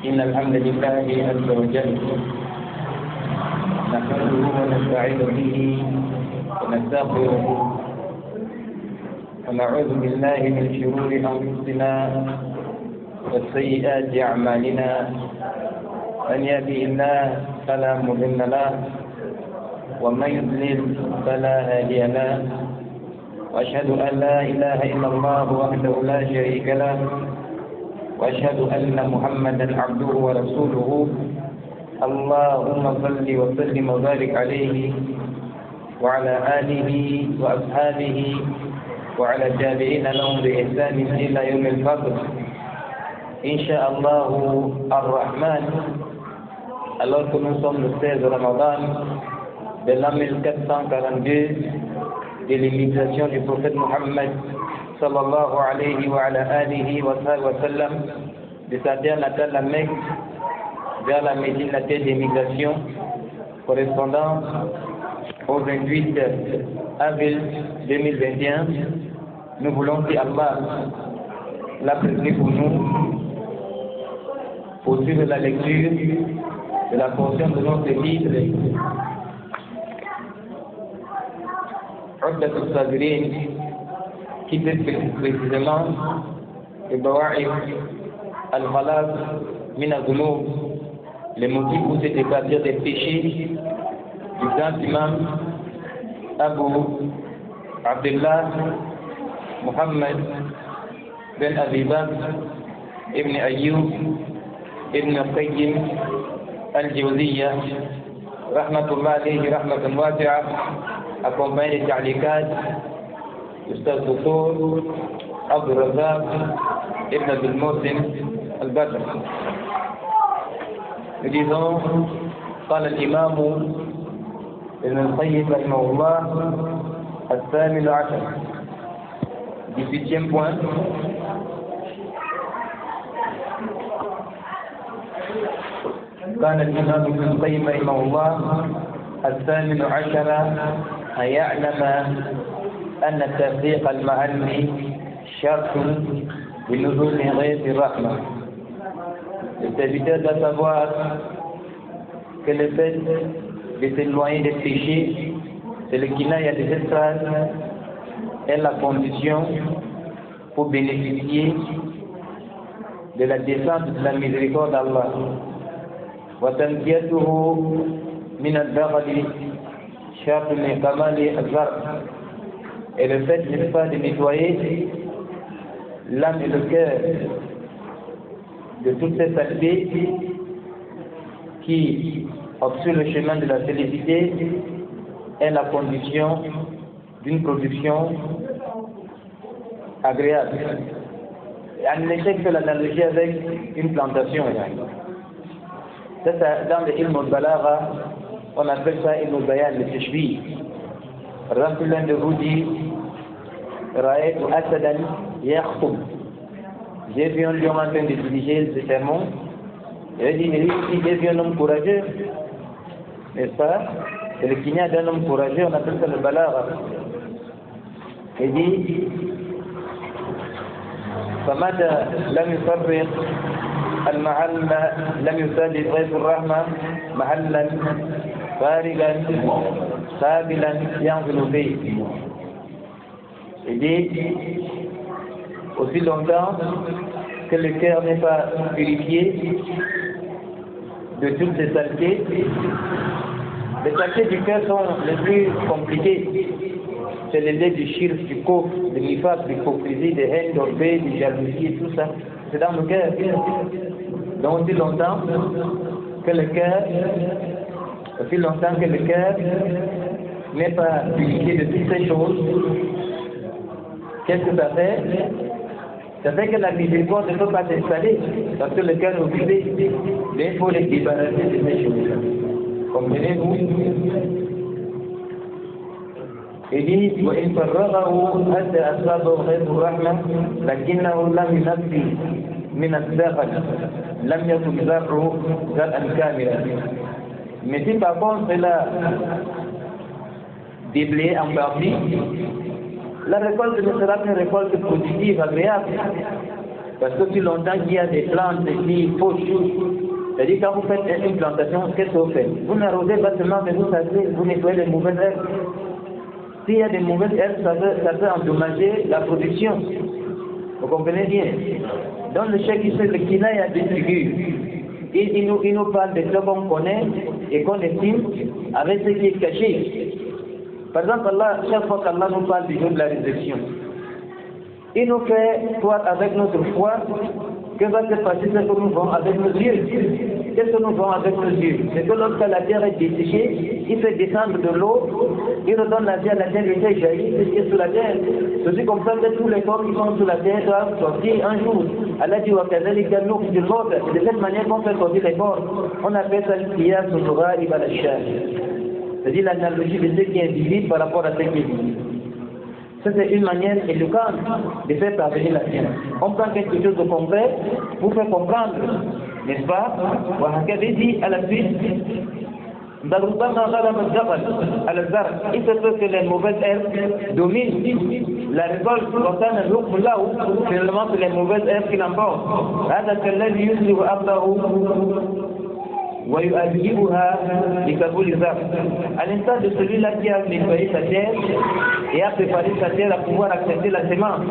إن الحمد لله عز وجل نحمده ونستعين به ونستغفره ونعوذ بالله من شرور أنفسنا وسيئات أعمالنا من يهده الله فلا مضل له ومن يضلل فلا هادي له وأشهد أن لا إله إلا الله وحده لا شريك له وأشهد أن محمدا عبده ورسوله اللهم صل وسلم وبارك عليه وعلى آله وأصحابه وعلى التابعين لهم بإحسان إلى يوم الفصل إن شاء الله الرحمن. Alors que nous sommes le 16 Ramadan de l'an 1442 de l'immigration du prophète Mohammed sallallahu alayhi wa ala alihi wa sallam de sa terre natale la Mecque vers la Médine, la terre d'émigration, correspondant au 28 avril 2021. Nous voulons que Allah l'a prévu pour nous pour suivre la lecture de la portion de notre livre Uddat al-Sabirin, qui fait précisément le Bawa'if al-Khalas min al-Dhunub, les motifs pour se départir des péchés du grand imam Abu Abdullah Muhammad bin Abi Bakr ibn Ayyub ibn Qayyim al-Jawziyya rahmatullah alayhi rahmatan wasi'a, accompagné de ta'liqat Ustaz Dr. Abdul Razak ibn Abdul Mohsin al-Badr. Nous disons قال الإمام ابن القيم رحمه الله الثامن عشر 18e point. كان الإمام ابن القيم رحمه الله الثامن عشر أن يعلم أن تفريق المعاني شرط بنزول غيث الرحمة. Le serviteur doit savoir que le fait de s'éloigner des péchés, c'est le kinaya des estrades, est la condition pour bénéficier de la descente de la miséricorde d'Allah. وتنقيته من الدغل شرط لكمال الزرع. Et le fait, n'est-ce pas, de nettoyer l'âme et le cœur de toutes ces saletés qui obstruent le chemin de la félicité est la condition d'une production agréable. Un échec fait l'analogie avec une plantation. Ça, dans le ilm al-balagha, on appelle ça ilm al-bayan, le tashbih. Par exemple, l'un de vous dit Ra'aytu asadan yakhutub. J'ai vu un lion en train de diriger ce sermon. Il dit, mais ici, j'ai vu un homme courageux. N'est-ce pas? C'est le kinya d'un homme courageux, on appelle ça le balagha. Il dit فمتى لم يفرق المحل لم يسادس غيث الرحمة محلا فارغا قابلا ينزل فيه. Il dit aussi longtemps que le cœur n'est pas purifié de toutes ces saletés. Les saletés du cœur sont les plus compliquées. C'est les laits du shirk, du kufr, de l'ifaq, de l'hypocrisie, de haine, d'orgueil, de jalousie, tout ça. C'est dans le cœur. Donc aussi longtemps que le cœur n'est pas purifié de toutes ces choses, qu'est-ce que ça fait? Ça fait que la miséricorde ne peut pas s'installer parce que le cœur est occupé. Mais il faut les débarrasser de ces choses. Comprenez-vous? Il dit وإن فرغه أدى أصابه غير الرحمة لكنه لم ينفي من الداخل لم يكن زرعه زرعا كاملا. Mais si par contre cela déblayé en partie, la récolte ne sera qu'une récolte positive, agréable. Parce que si longtemps qu'il y a des plantes qui fauchent, c'est-à-dire quand vous faites une plantation, qu'est-ce que vous faites? Vous n'arrosez pas seulement, mais vous savez, vous nettoyez les mauvaises herbes. S'il y a des mauvaises herbes, ça peut endommager la production. Vous comprenez bien? Donc le chef qui a des figures. Il nous parle de ce qu'on connaît et qu'on estime avec ce qui est caché. Par exemple, Allah, chaque fois qu'Allah nous parle du jour de la résurrection, il nous fait croire avec notre foi que va se passer ce que nous faisons avec nos yeux. Qu'est-ce que nous faisons avec nos yeux? C'est que lorsque la terre est desséchée, il fait descendre de l'eau, il redonne la vie à la terre, il fait jaillir ce qui est sous la terre. C'est comme ça que tous les corps qui sont sous la terre doivent sortir un jour. Allah dit c'est de cette manière qu'on fait sortir les corps. On appelle ça l'Iyas Sonora Ibalachar. C'est-à-dire l'analogie de ce qui est invisible par rapport à ce qui est visible. Ça, c'est une manière éloquente de faire parvenir la science. On prend quelque chose de concret pour faire comprendre, n'est-ce pas? Wahakadé dit à la suite, il se peut que les mauvaises herbes dominent la récolte finalement c'est les mauvaises herbes qui l'emportent. À l'instant de celui-là qui a nettoyé sa terre et a préparé sa terre à pouvoir accepter la semence.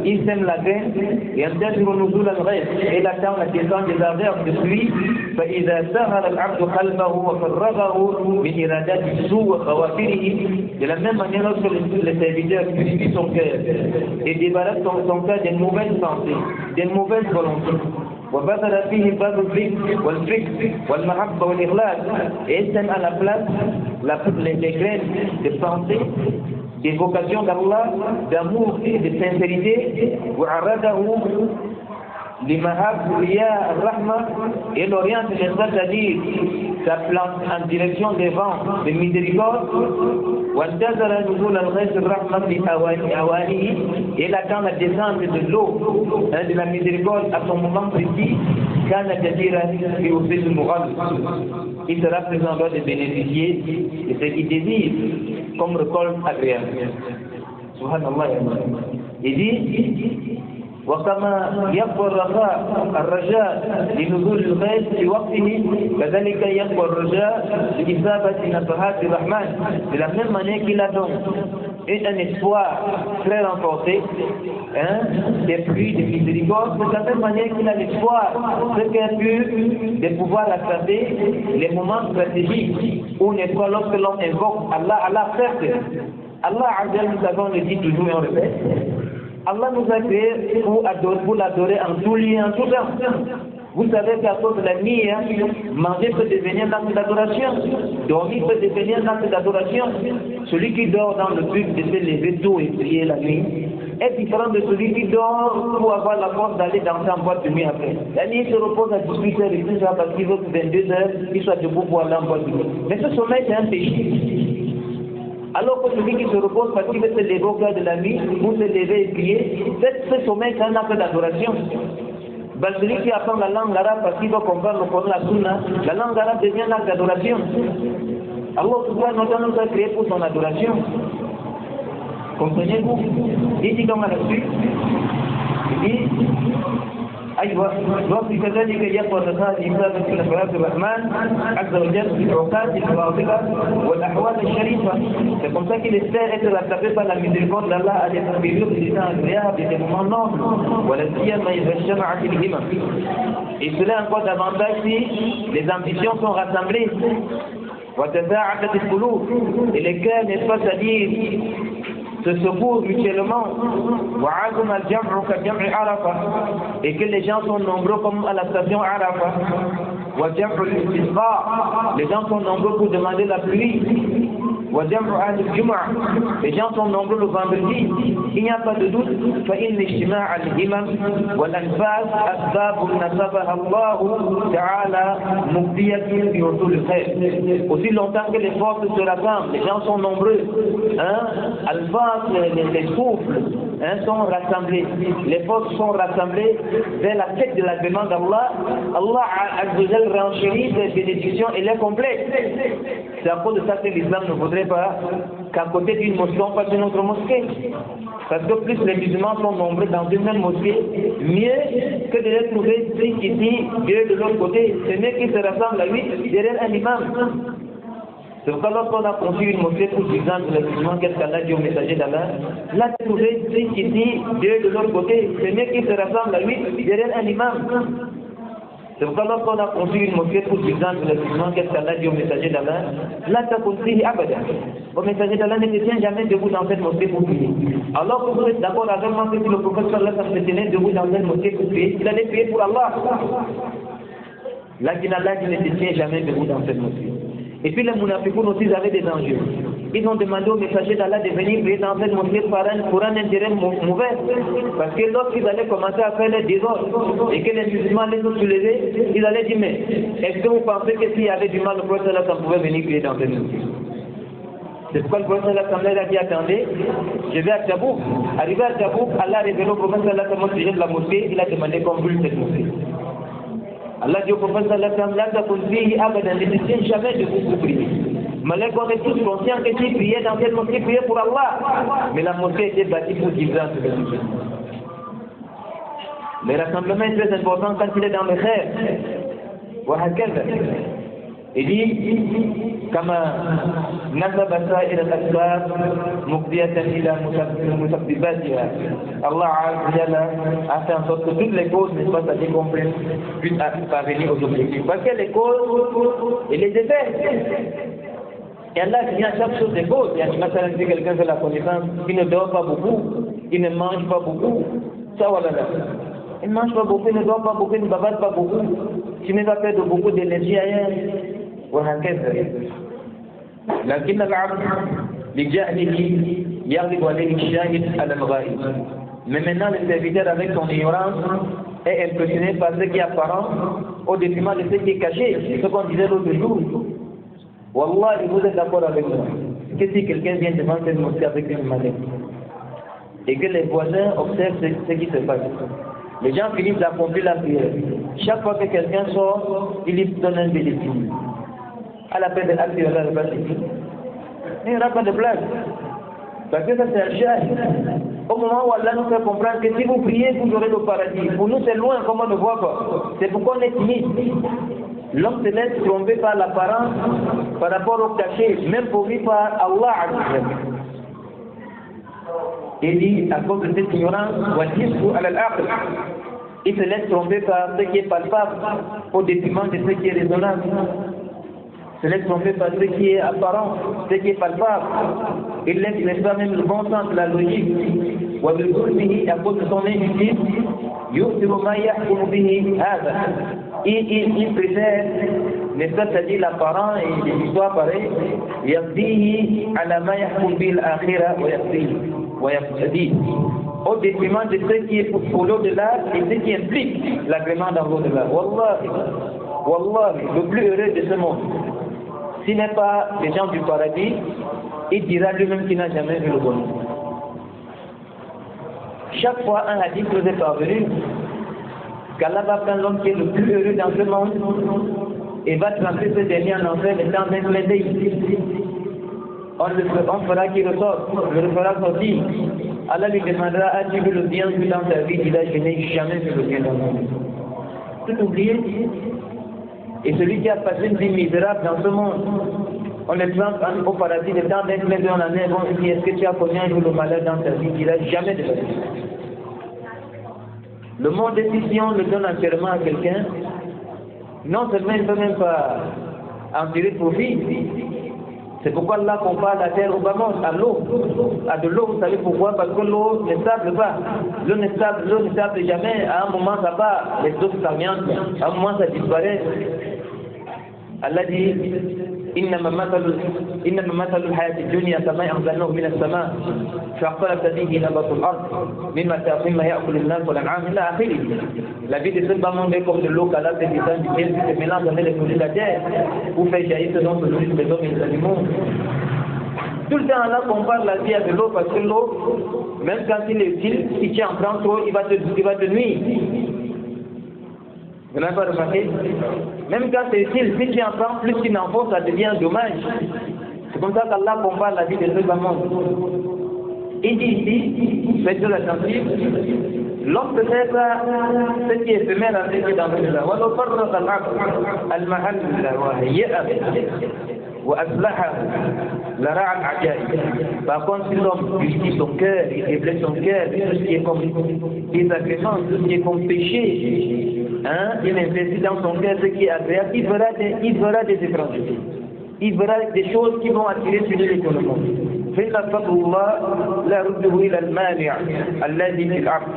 Il sème la graine et il attend la descente des ardeurs de pluie. De la même manière, lorsque le serviteur purifie son cœur et débarrasse son cœur des mauvaises pensées, des mauvaises volontés, وبذل فيه باب الذكر والفكر والمحبة والإخلاص et sème à la place les graines de pensée, d'évocation d'Allah, d'amour et de sincérité, et l'oriente, c'est-à-dire sa plante en direction des vents de miséricorde, et il attend la descente de l'eau, de la miséricorde à son moment précis, il sera présent de bénéficier de ce qu'il désire comme récolte agréable. Subhanallah. Il dit وكما يقوى الرجاء لنزول الغيث في وقته كذلك يقوى الرجاء لإثابة نفحات الرحمن. De la même manière qu'il a donc un espoir très renforcé des pluies de miséricorde, de la même manière qu'il a l'espoir très pu de pouvoir attraper les moments stratégiques où n'est pas lorsque l'on invoque Allah certes. Allah nous avons le dit toujours et on répète. Allah nous a créés pour l'adorer en tout lieu, en tout temps. Vous savez qu'à cause de la nuit, manger peut devenir un acte d'adoration, dormir peut devenir un acte d'adoration. Celui qui dort dans le but de se lever tôt et prier la nuit est différent de celui qui dort pour avoir la force d'aller danser en boîte de nuit après. La nuit se repose à 18h et tout ça parce qu'il veut que 22h, il soit debout pour aller en boîte de nuit. Mais ce sommeil, c'est un péché. Alors que celui qui se repose parce qu'il veut se lever au cœur de la nuit, pour se lever et prier, ce sommeil c'est un acte d'adoration. Celui qui apprend la langue arabe parce qu'il veut comprendre le Coran, la Sunna, la langue arabe devient un acte d'adoration. Allah subhanahu wa ta'ala nous a créé pour son adoration. Comprenez-vous? Il dit donc à la suite, il dit أيوة وفي كذلك يقوى هذه إثابة نفحات الرحمن عز وجل في الأوقات الفاضلة والأحوال الشريفة. C'est comme ça qu'il espère être rattrapé par la miséricorde d'Allah à des périodes de temps agréables et des moments nobles. ولا سيما إذا اجتمعت الهمم. Et cela encore davantage si les ambitions sont rassemblées. وتساعدت القلوب. Et les cœurs, n'est-ce pas, c'est-à-dire se secourent mutuellement, et que les gens sont nombreux comme à la station Arafat, les gens sont nombreux pour demander la pluie, les gens sont nombreux le vendredi. Il n'y a pas de doute فإن اجتماع الهمم والأنفاس أسباب نسبها الله تعالى مفضية في وصول الخير. Aussi longtemps que les forces se rassemblent, les gens sont nombreux, les souffles sont rassemblés. Les forces sont rassemblées vers la quête de l'agrément d'Allah. Allah a renchéri ses bénédictions et les complète. C'est à cause de ça que l'islam ne voudrait pas qu'à côté d'une mosquée, on fasse une autre mosquée. Parce que plus les musulmans sont nombreux dans une même mosquée, mieux que de les trouver 6 ici, 2 de l'autre côté. C'est mieux qu'ils se rassemblent à 8 derrière un imam. C'est pourquoi lorsqu'on a conçu une mosquée pour 10 ans, les musulmans, qu'est-ce qu'Allah dit au messager d'Allah? Là, tu trouves 6 ici, 2 de l'autre côté. C'est mieux qu'ils se rassemblent à 8 derrière un imam. C'est pourquoi lorsqu'on a conçu une mosquée pour 10 ans, les musulmans, qu'est-ce qu'Allah dit au messager d'Allah? Là, tu as construit abada. Au messager d'Allah ne se tient jamais debout dans cette mosquée pour prier. Alors que vous êtes d'accord avec moi que si le prophète sallallahu alayhi wa sallam se tenait debout dans cette mosquée pour prier, il allait prier pour Allah. Là, Allah ne se tient jamais debout dans cette mosquée. Et puis les mounafikoun aussi avaient des enjeux. Ils ont demandé au messager d'Allah de venir prier dans cette mosquée pour un intérêt mauvais. Parce que lorsqu'ils allaient commencer à faire les désordres et que les musulmans allaient se soulever, ils allaient dire, mais est-ce que vous pensez que s'il y avait du mal, le prophète sallallahu pouvait venir prier dans cette mosquée? C'est pourquoi le prophète sallallahu a dit, attendez, je vais à Tabouk. Arrivé à Tabouk, Allah a révélé au prophète sallallahu au sujet de la mosquée, il a demandé qu'on brûle cette mosquée. Allah dit au prophète sallallahu alayhi wa sallam, ne se tient jamais debout pour prier. Malgré qu'on est tous conscients que si prier dans cette mosquée, prier pour Allah. Mais la mosquée était bâtie pour 10 ans. Le rassemblement est très important quand il est dans le khair. Il dit, كما نسب سائر الأسباب مقضية إلى مسبباتها. Allah a fait en sorte que toutes les causes, n'est-ce pas, c'est-à-dire qu'on puisse parvenir aux objectifs. Parce que les causes et les effets. Et Allah dit à chaque chose des causes. Il y a si quelqu'un fait la connaissance, il ne dort pas beaucoup, il ne mange pas beaucoup. Ça, voilà. Il ne mange pas beaucoup, il ne dort pas beaucoup, il ne bavard pas beaucoup. Tu ne vas perdre beaucoup d'énergie ailleurs. وهكذا لكن العبد لجهله يغلب عليه الشاهد على الغائب. Mais maintenant le serviteur avec son ignorance est impressionné par ce qui est apparent au détriment de ce qui est caché. C'est ce qu'on disait l'autre jour. Wallah, vous êtes d'accord avec moi que si quelqu'un vient devant cette mosquée avec une mallette et que les voisins observent ce qui se passe, les gens finissent d'accomplir la prière. Chaque fois que quelqu'un sort, il lui donne un bénéfice. À la peine de l'acte de Allah, il n'y aura pas de place. Parce que ça c'est un chahid. Au moment où Allah nous fait comprendre que si vous priez, vous aurez le paradis. Pour nous c'est loin, comme on ne voit pas. C'est pourquoi on est timide. L'homme se laisse tromper par l'apparence, par rapport au caché, même pour lui par Allah. Il dit, à cause de cette ignorance, il se laisse tromper par ce qui est palpable, au détriment de ce qui est raisonnable. Se laisse tromper par ce qui est apparent, ce qui est palpable. Il laisse, n'est-ce pas, même le bon sens de la logique. À cause de son injustice, il préfère, n'est-ce pas, c'est-à-dire l'apparent et les histoires pareilles, au détriment de ce qui est pour l'au-delà et ce qui implique l'agrément dans l'au-delà. Wallah, le plus heureux de ce monde, s'il n'est pas les gens du paradis, il dira lui-même qu'il n'a jamais vu le bonheur. Chaque fois un hadith nous est parvenu qu'Allah va prendre l'homme qui est le plus heureux dans ce monde et va tremper ce dernier en enfer le temps d'un clin d'œil. On fera qu'il ressorte, le fera sortir. Allah lui demandera, as-tu vu le bien vu dans ta vie? Il dira, je n'ai jamais vu le bien dans ma vie. Tout oublié. Et celui qui a passé une vie misérable dans ce monde, on le trempe au paradis, le temps d'un clin d'œil en année, on dit, est-ce que tu as connu un jour le malheur dans ta vie? Il dira, jamais de la vie. Le monde est si on le donne entièrement à quelqu'un, non seulement il ne peut même pas en tirer profit. C'est pourquoi Allah compare la terre au bas monde, à l'eau. À de l'eau, vous savez pourquoi? Parce que l'eau ne stable pas. L'eau ne stable jamais. À un moment, ça part. Les eaux stagnantes. À un moment, ça disparaît. Allah dit, إنما مثل الحياة الدنيا كماء أنزلناه من السماء فاختلط به نبات الأرض مما يأكل الناس والأنعام إلى آخره. La vie de ce bas monde est comme de l'eau qu'Allah fait descendre du ciel qui se mélange avec les produits de la terre pour faire jaillir ce dont se nourrissent les hommes et les animaux. Tout le temps, Allah compare la vie à de l'eau parce que l'eau, même quand il est utile, si tu en prends trop, il va te nuire. Vous n'avez pas remarqué? Même quand c'est utile, si tu en prends plus qu'une enfant, ça devient un dommage. C'est comme ça qu'Allah compare la vie de ce monde. Il dit ici, faites de l'attention, l'homme peut être ce qui est éphémère en ce qui est dans le monde. وَلَوْ فَرَّقَ الْعَبْدُ الْمَحَلَّ وَهَيَّأَ وَأَصْلَحَ لَرَعَ الْعَجَائِبِ. Par contre, si l'homme purifie son cœur, il déblesse son cœur, tout ce qui est comme désagrément, tout ce qui est comme péché, il investit dans son cœur ce qui est agréable, il verra des étrangers. Il verra des choses qui vont attirer sur lui l'économie. فإن فضل الله لا يرده إلى المانع الذي في العقل.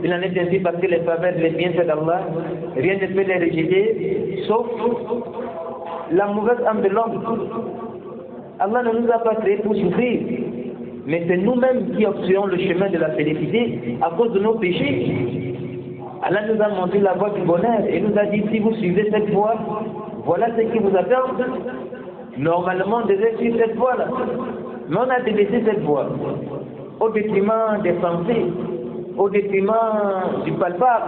Il en est ainsi parce que les faveurs, les bienfaits d'Allah, rien ne peut les rejeter, sauf la mauvaise âme de l'homme. Allah ne nous a pas créés pour souffrir, mais c'est nous-mêmes qui obstruons le chemin de la félicité à cause de nos péchés. Allah nous a montré la voie du bonheur et nous a dit, si vous suivez cette voie, voilà ce qui vous attend. Normalement, on devait suivre cette voie-là. Mais on a délaissé cette voie au détriment des pensées, au détriment du palpable,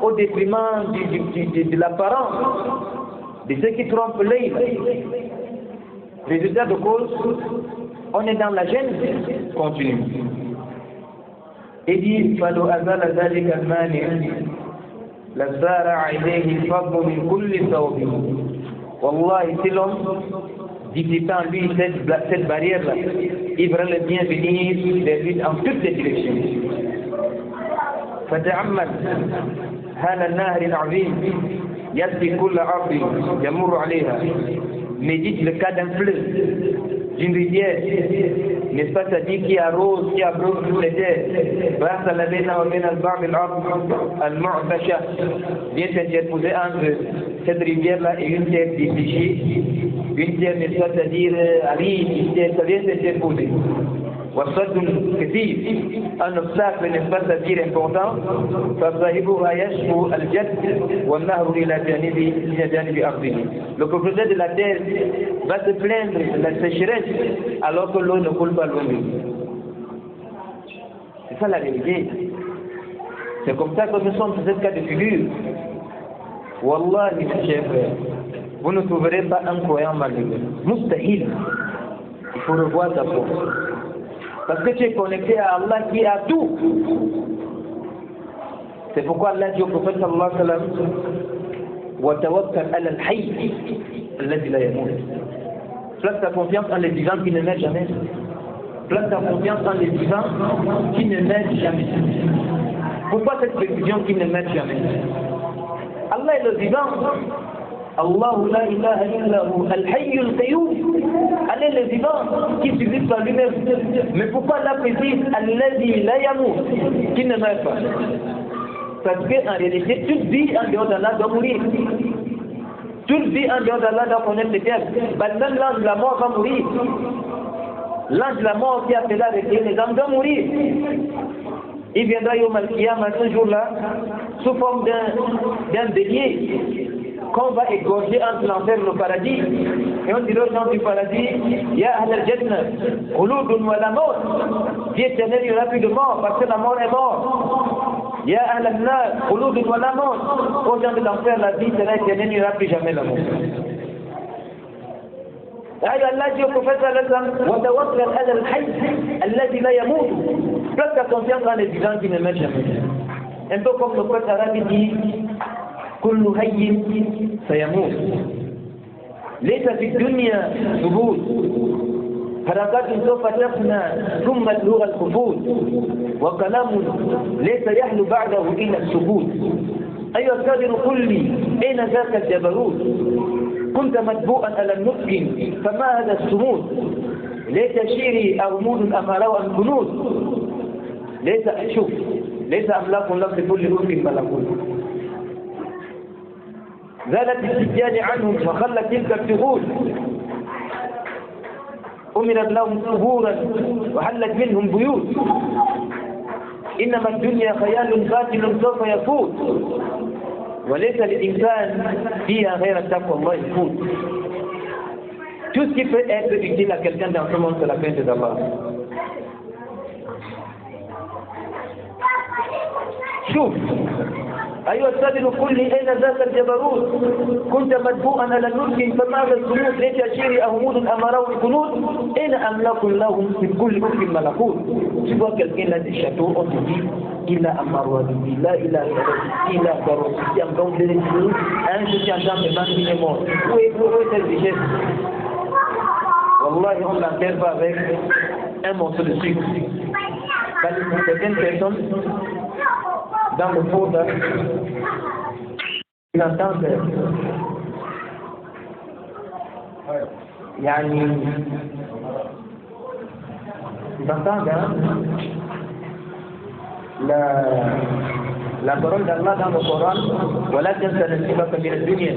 au détriment de l'apparence, de ceux qui trompent l'œil. Résultat de cause, on est dans la gêne continue. Et dit, فَلَوْ أَزَلَ ذَلِكَ الْمَانِعِ لَسَارَعَ إِلَيْهِ الْفَضْلُ مِنْ كُلِّ ثَوْبٍ. Wallahi, si l'homme discitant lui cette barrière-là, il verra le bien venir vers lui en toutes les directions. فتأمل هذا النهر العظيم يسقي كل أرض يمر عليها. Médite le cas d'un fleuve, d'une rivière, n'est-ce pas, c'est-à-dire qui arrose, qui abreuve toutes les terres. Vient s'interposer entre cette rivière-là et une terre défrichée, une terre, n'est-ce pas, c'est-à-dire aride, une terre, ça vient s'interposer. وصد كثير un obstacle, n'est-ce pas, c'est-à-dire important. فصاحبها يشكو الجد والنهر إلى جانب أرضه. Le propriétaire de la terre va se plaindre de la sécheresse alors que l'eau ne coule pas loin de lui. C'est ça la vérité. C'est comme ça que nous sommes dans ce cas de figure. Wallahi, mes chers frères, vous ne trouverez pas un croyant malheureux. Mustahil. Il faut revoir ta force. Parce que tu es connecté à Allah qui a tout. C'est pourquoi Allah dit au prophète sallallahu alayhi wa sallam, وَتَوَكَّلْ عَلَى الْحَيِّ الَّذِي لَا يَمُوتُ. Place ta confiance en les vivants qui ne meurent jamais. Place ta confiance en les vivants qui ne meurent jamais. Pourquoi cette précision qui ne meurt jamais? Allah est le vivant. Allahu la ilaha illahu al-hayyul qayyum. Allah est le vivant qui subsiste par lui-même. Mais pourquoi Allah précise alladhi la yamut, qui ne meurt pas? Parce qu'en réalité, toute vie en dehors d'Allah doit mourir. Toute vie en dehors d'Allah doit connaître les termes. Même l'ange de la mort va mourir. L'ange de la mort qui a fait avec les âmes doit mourir. Il viendra Yawm al-Qiyamah ce jour-là sous forme d'un bélier qu'on va égorger entre l'enfer et le paradis. Et on dira aux gens du paradis, Ya Ahl al-Jannah, Khuludun wa la mort. Vie éternelle, il n'y aura plus de mort parce que la mort est morte. Ya Ahl al-Nar, Khuludun wa la mort. Aux gens de l'enfer, la vie sera éternelle, il n'y aura plus jamais la mort. Allah dit au prophète sallallahu alayhi wa sallam, وَتَوَكَّلْ عَلَى الْحَيِّ الَّذِي لَا يَمُوتُ. Place ta confiance dans les vivants qui ne meurent jamais. Un peu comme le prophète arabe dit, كل حي سيموت ليس في الدنيا ثبوت حركات سوف تفنى ثم تلوغ الخفوت وكلام ليس يحلو بعده إلا السكوت أيها القادر قل لي أين ذاك الجبروت كنت متبوءا على النطق فما هذا الصمود ليس شيري أغمود أم روى الكنوز ليس أشوف ليس أملاك لك كل أفق ملكوت زالت السجان عنهم وخلت تلك الثغور أمرت لهم ثبورا وحلت منهم بيوت إنما الدنيا خيال باطل سوف يفوت وليس للإنسان فيها غير التقوى الله يفوت. Tout ce qui peut être utile à quelqu'un dans ce monde, c'est la crainte d'Allah. شوف أيها السائل قل لي أين ذاك الجبروت كنت مدبوءا على الملك فماذا الجنود ليش أشيري أهمود أمره الجنود أين أملاك لهم في كل أفق ملكوت. Tu vois quelqu'un là des châteaux, on te dit il a Amarwa, il a Baros, il a donc des gens, un je suis en train de manger les morts. Où est cette richesse? Wallahi, on l'enterre pas avec un morceau de sucre. Certaines personnes dans le fond, ils entendent ils entendent la parole d'Allah dans le Coran. Voilà qu'un salafiste va faire le dunya.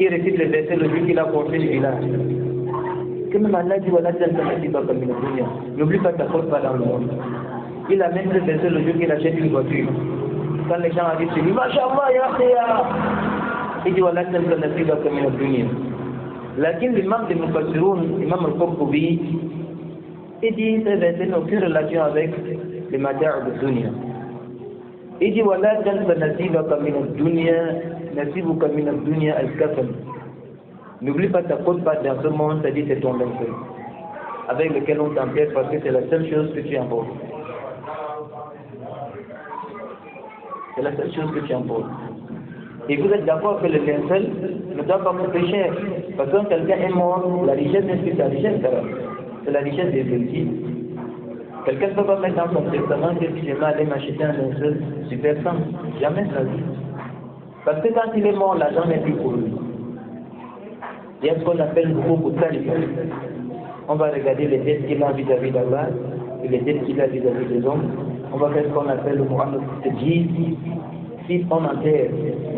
Il récite les versets le jour qu'il a porté le village. Comme Allah dit, voilà qu'un salafiste va faire le dunya. N'oublie pas ta faute pas dans le monde. Il a même fait le jour qu'il achète une voiture. Quand les gens arrivent chez lui, Masha'Allah, ya Khaya. Il dit, voilà, c'est le nasiba comme une dunya. Lakin l'imam de Mufassiroun, l'imam al-Qurtubi, il dit, ces versets n'ont aucune relation avec les matières de dunya. Il dit, voilà, c'est le nasiba comme une dunya, nasibu comme une dunya al-kafan. N'oublie pas ta faute pas dans ce monde, c'est-à-dire c'est ton linceul, avec lequel on t'empêche parce que c'est la seule chose que tu emportes. C'est la seule chose que tu emportes. Et vous êtes d'accord que le linceul ne doit pas coûter cher. Parce que quand quelqu'un est mort, la richesse n'est plus sa richesse, c'est la richesse des héritiers. Quelqu'un ne peut pas mettre dans son testament que si je vais aller m'acheter un linceul super simple. Jamais ça vie. Parce que quand il est mort, l'argent n'est plus pour lui. Il y a ce qu'on appelle beaucoup de talib. On va regarder les dettes qu'il a vis-à-vis d'Allah et les dettes qu'il a vis-à-vis des hommes. On va faire ce qu'on appelle le Coran de dire. Si on enterre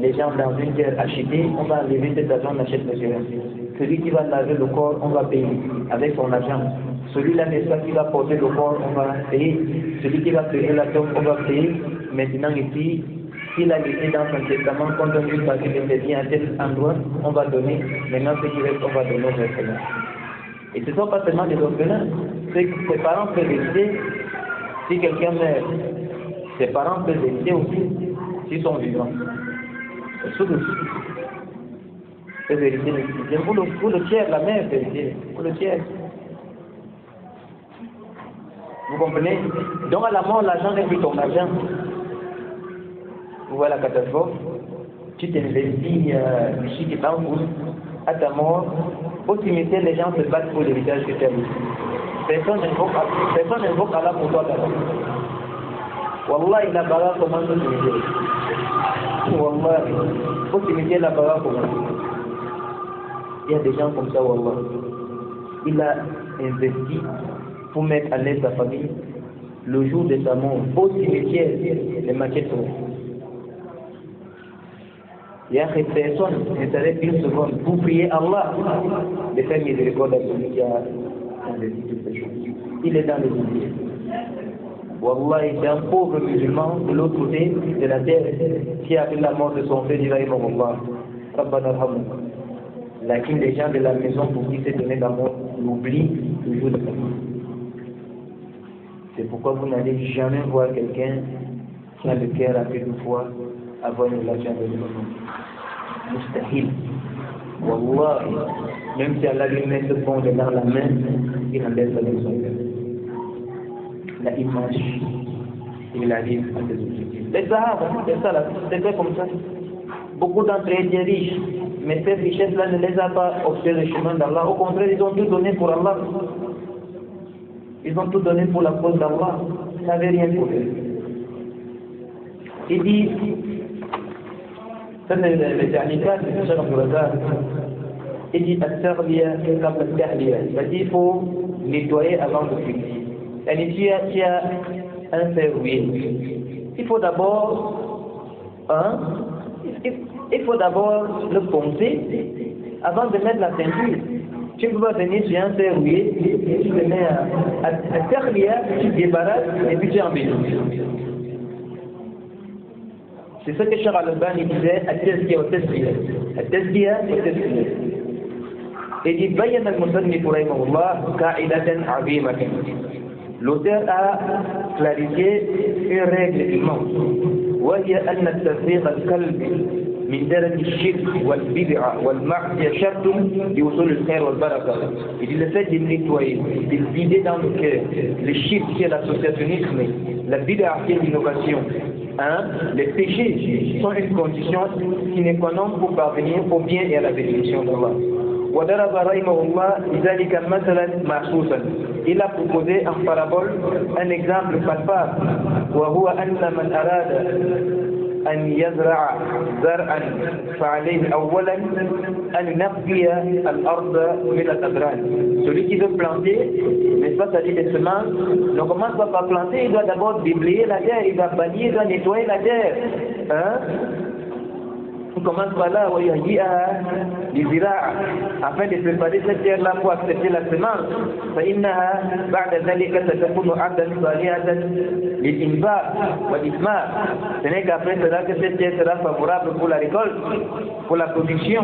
les gens dans une terre achetée, on va enlever cet argent, on achète le terrain. Celui qui va laver le corps, on va payer avec son argent. Celui-là, n'est-ce pas, qui va porter le corps, on va payer. Celui qui va payer la tombe, on va payer. Maintenant ici, s'il a laissé dans son testament, quand on lui passe les biens à tel endroit, on va donner. Maintenant, ce qui reste, on va donner aux orphelins. Et ce ne sont pas seulement des orphelins. Ses parents peuvent hériter. Si quelqu'un meurt, ses parents peuvent hériter aussi, s'ils sont vivants. C'est tout. C'est vérité. Pour le tiers, la mère peut hériter. Pour le tiers. Vous comprenez? Donc à la mort, l'argent n'est plus ton argent. Vous voyez la catastrophe? Tu t'investis ici qui t'envoie à ta mort. Au cimetière, les gens se battent pour l'héritage que tu as eu. Personne n'invoque Allah pour toi d'abord. Wallah, la bara commence au cimetière. Wallah, au cimetière, la bara commence. Il y a des gens comme ça, Wallah. Il a investi pour mettre à l'aise sa famille. Le jour de sa mort, au cimetière, les maquettes sont. Il y a des personnes qui s'arrêtent une seconde pour prier Allah de faire miséricorde à celui qui a investi toutes ces choses. Il est dans le milieu. Wallah, c'est un pauvre musulman de l'autre côté de la terre qui a vu la mort de son frère, il va y avoir Allah. Rabbana Rahman. Lakin les gens de la maison pour qui s'est donné la mort l'oublient le jour de sa mort. C'est pourquoi vous n'allez jamais voir quelqu'un qui a le cœur à une fois avoir une relation avec le monde. Mustahil. Wallah, même si Allah lui met ce bon dans la main, il en laisse avec son cœur. La image, il arrive à des objectifs. Les Sahaba, c'est ça là, c'était comme ça. Beaucoup d'entre eux étaient riches, mais cette richesse-là ne les a pas observé le chemin d'Allah. Au contraire, ils ont tout donné pour Allah. Ils ont tout donné pour la cause d'Allah. Ils n'avaient rien pour eux. Il dit, ça c'est le dernier cas, c'est le Cheikh Abdul-Razak. Il dit, il faut nettoyer avant de cuire. Et tu as un fer rouillé. Il faut d'abord le poncer avant de mettre la teinture. Tu peux pas venir sur un fer rouillé, tu le mets à terre, tu débarrasses et puis tu embellis. C'est ce que Cheikh Al-Albani disait à Tazkiya. Et dit بين المصنف رحمه الله قاعدة عظيمة. L'auteur a clarifié une règle immense, وهي أن التفريغ القلبي من درجة الشرك والبدعة والمعصية شرط لوصول الخير والبركة. Il dit le fait de nettoyer, de vider dans le cœur le shirk qui est l'associationnisme, la bid'a qui est l'innovation, les péchés sont une condition sine qua non pour parvenir au bien et à la bénédiction d'Allah. وضرب رحمه الله لذلك مثلا محسوسا. Il a proposé en parabole un exemple palpable, وهو أن من أراد أن يزرع زرعا فعليه أولا أن ينقي الأرض من الأدران. Celui qui veut planter, n'est-ce pas, c'est-à-dire des semences, ne commence pas par planter, il doit d'abord déblayer la terre, il va balayer, il doit nettoyer la terre. On commence par là, afin de préparer cette terre-là pour accepter la semence. فإنها بعد ذلك ستكون عبدا صالحا للإنبات والإثمار. Ce n'est qu'après cela que cette terre sera favorable pour la récolte, pour la production.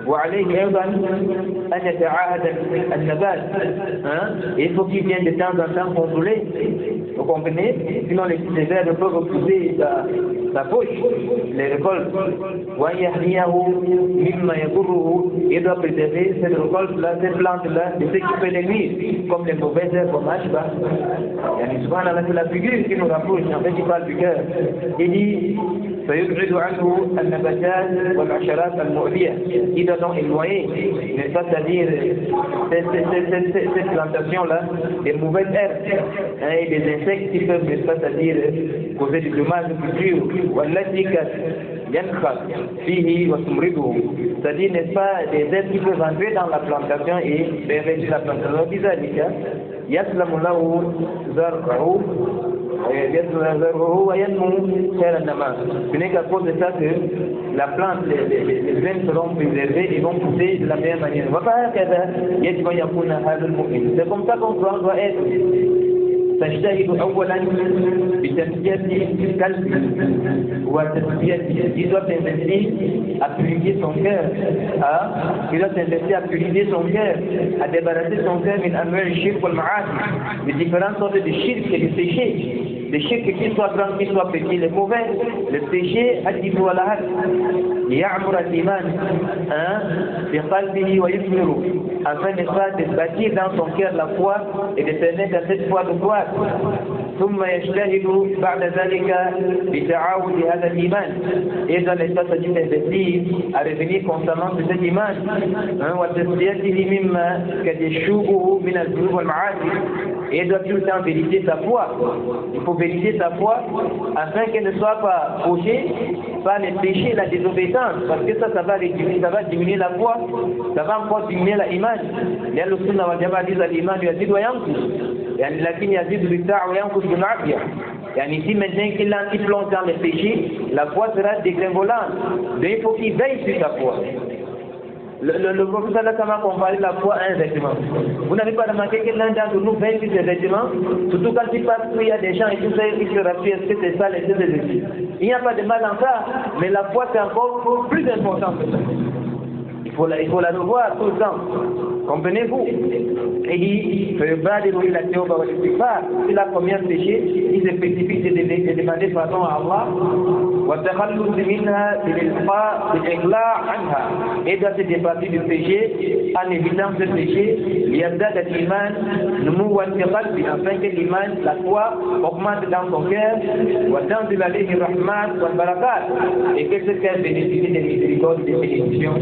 وعليه أيضا أن يتعاهد النبات. Il faut qu'il vienne de temps en temps contrôler. Vous comprenez? Sinon les vers peuvent repousser sa poche, les récoltes. Il doit préserver cette récolte-là, cette plante-là, de ce qui peut les nuire, comme les mauvaises herbes, comme Ashba. Souvent, c'est la figure qui nous rapproche, en fait, il parle du cœur. Il dit, il doit donc éloigner, n'est-ce pas, c'est-à-dire cette plantation-là, des mauvaises herbes et des insectes qui peuvent, n'est-ce pas, c'est-à-dire causer des dommages futurs. C'est-à-dire, n'est-ce pas, des êtres qui peuvent entrer dans la plantation et pervertir la plantation. Ce n'est qu'à cause de ça que la plante, les graines seront préservées et vont pousser de la meilleure manière. C'est comme ça qu'on doit être. تجتهد أولا بتزكية قلبه وتزكيته. Il doit s'investir à purifier son cœur, il doit s'investir à purifier son cœur, à débarrasser son cœur من أنواع الشرك والمعاصي, de différentes sortes de shirk et de péchés. Les shirk qui soient grands, qui soient petits, les mauvais, le péché, الإثم والعهد. يعمر الإيمان بقلبه ويثمره, afin de bâtir dans son cœur la foi et de permettre à cette foi de croître. ثم يجتهد بعد ذلك بتعاود هذا الإيمان. Et dans l'espace d'investir à revenir constamment sur cet iman. وتزكيته مما قد يشوبه من الذنوب والمعاصي. Et doit tout le temps vérifier sa foi. Il faut vérifier sa foi afin qu'elle ne soit pas fauchée par les péchés et la désobéissance. Parce que ça va diminuer la foi, ça va encore diminuer la iman. Et le sunna wal jamaa disent l'iman yazid wa yanqus. لكن يزيد بالطاعة وينقص بالمعصية. Si maintenant qu'il plonge dans les péchés, la foi sera dégringolante. Donc il faut qu'il veille sur sa foi. Le professeur a comparé la foi à un vêtement. Vous n'avez pas remarqué que l'un d'entre nous veille sur ses vêtements, surtout quand il passe qu'il y a des gens et tout ça, ils se rappellent est-ce que c'est ça les deux églises. Il n'y a pas de mal en ça, mais la foi c'est encore plus important que ça. Il faut la revoir tout le temps. Comprenez-vous? Et il fait la première péché, il se spécifie de demander pardon à Allah. Et doit se départir du péché en évitant ce péché, afin que l'iman, la foi, augmente dans son cœur, et que ce cœur bénéficie des miséricordes et des bénédictions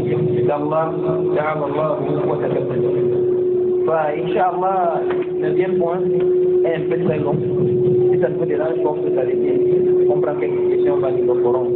d'Allah. Inch'Allah, le 9e point est un peu très long. Si ça ne vous dérange, je pense que ça va bien. On prend quelques questions, on va nous le ferons.